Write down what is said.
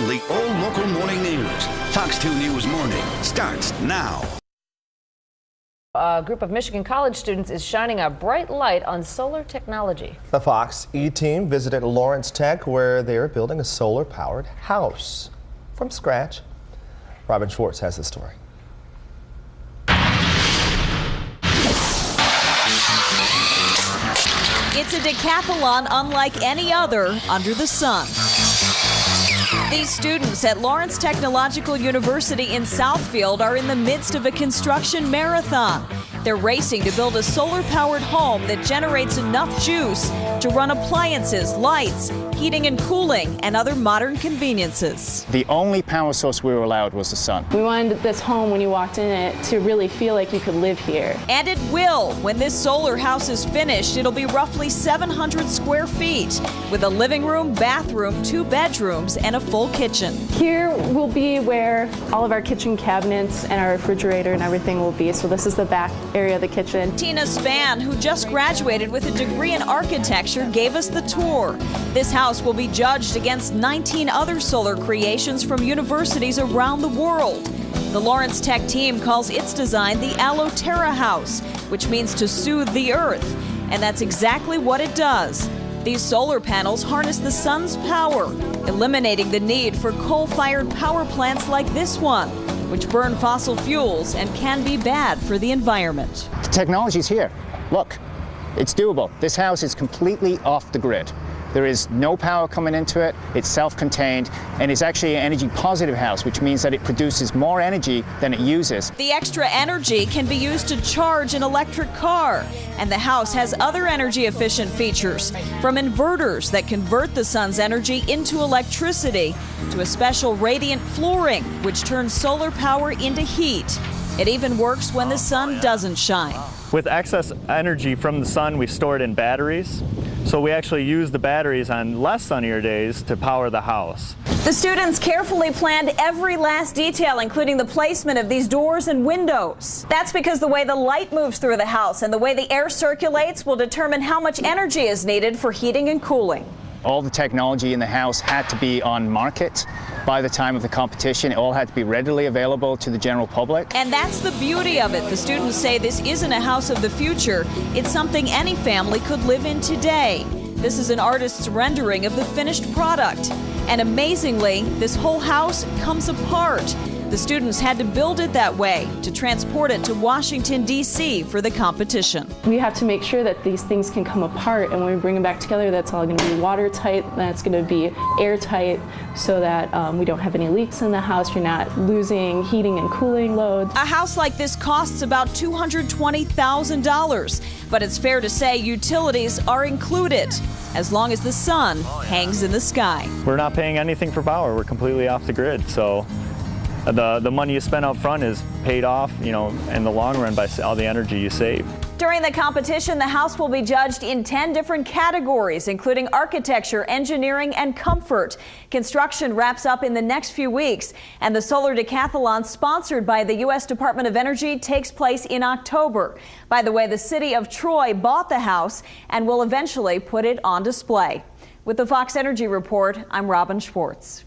the All Local Morning News. Fox 2 News Morning starts now. A group of Michigan college students is shining a bright light on solar technology. The Fox E-team visited Lawrence Tech, where they're building a solar-powered house from scratch. Robin Schwartz has the story. It's a decathlon unlike any other under the sun. These students at Lawrence Technological University in Southfield are in the midst of a construction marathon. They're racing to build a solar-powered home that generates enough juice to run appliances, lights, heating and cooling, and other modern conveniences. The only power source we were allowed was the sun. We wanted this home, when you walked in it, to really feel like you could live here. And it will. When this solar house is finished, it'll be roughly 700 square feet with a living room, bathroom, 2 bedrooms, and a full kitchen. Here will be where all of our kitchen cabinets and our refrigerator and everything will be. So this is the back area of the kitchen. Tina Spann, who just graduated with a degree in architecture, gave us the tour. This house will be judged against 19 other solar creations from universities around the world. The Lawrence Tech team calls its design the Aloe Terra house, which means to soothe the earth. And that's exactly what it does. These solar panels harness the sun's power, eliminating the need for coal-fired power plants like this one, which burn fossil fuels and can be bad for the environment. The technology's here. Look, it's doable. This house is completely off the grid. There is no power coming into it, it's self-contained, and it's actually an energy-positive house, which means that it produces more energy than it uses. The extra energy can be used to charge an electric car, and the house has other energy-efficient features, from inverters that convert the sun's energy into electricity, to a special radiant flooring, which turns solar power into heat. It even works when the sun doesn't shine. With excess energy from the sun, we store it in batteries. So we actually use the batteries on less sunnier days to power the house. The students carefully planned every last detail, including the placement of these doors and windows. That's because the way the light moves through the house and the way the air circulates will determine how much energy is needed for heating and cooling. All the technology in the house had to be on market by the time of the competition. It all had to be readily available to the general public. And that's the beauty of it. The students say this isn't a house of the future. It's something any family could live in today. This is an artist's rendering of the finished product. And amazingly, this whole house comes apart. The students had to build it that way to transport it to Washington, D.C. for the competition. We have to make sure that these things can come apart, and when we bring them back together, that's all going to be watertight, that's going to be airtight, so that we don't have any leaks in the house. You're not losing heating and cooling loads. A house like this costs about $220,000, but it's fair to say utilities are included, as long as the sun hangs in the sky. We're not paying anything for power. We're completely off the grid. So the money you spend up front is paid off, in the long run by all the energy you save. During the competition, the house will be judged in 10 different categories, including architecture, engineering, and comfort. Construction wraps up in the next few weeks, and the Solar Decathlon, sponsored by the U.S. Department of Energy, takes place in October. By the way, the city of Troy bought the house and will eventually put it on display. With the Fox Energy Report, I'm Robin Schwartz.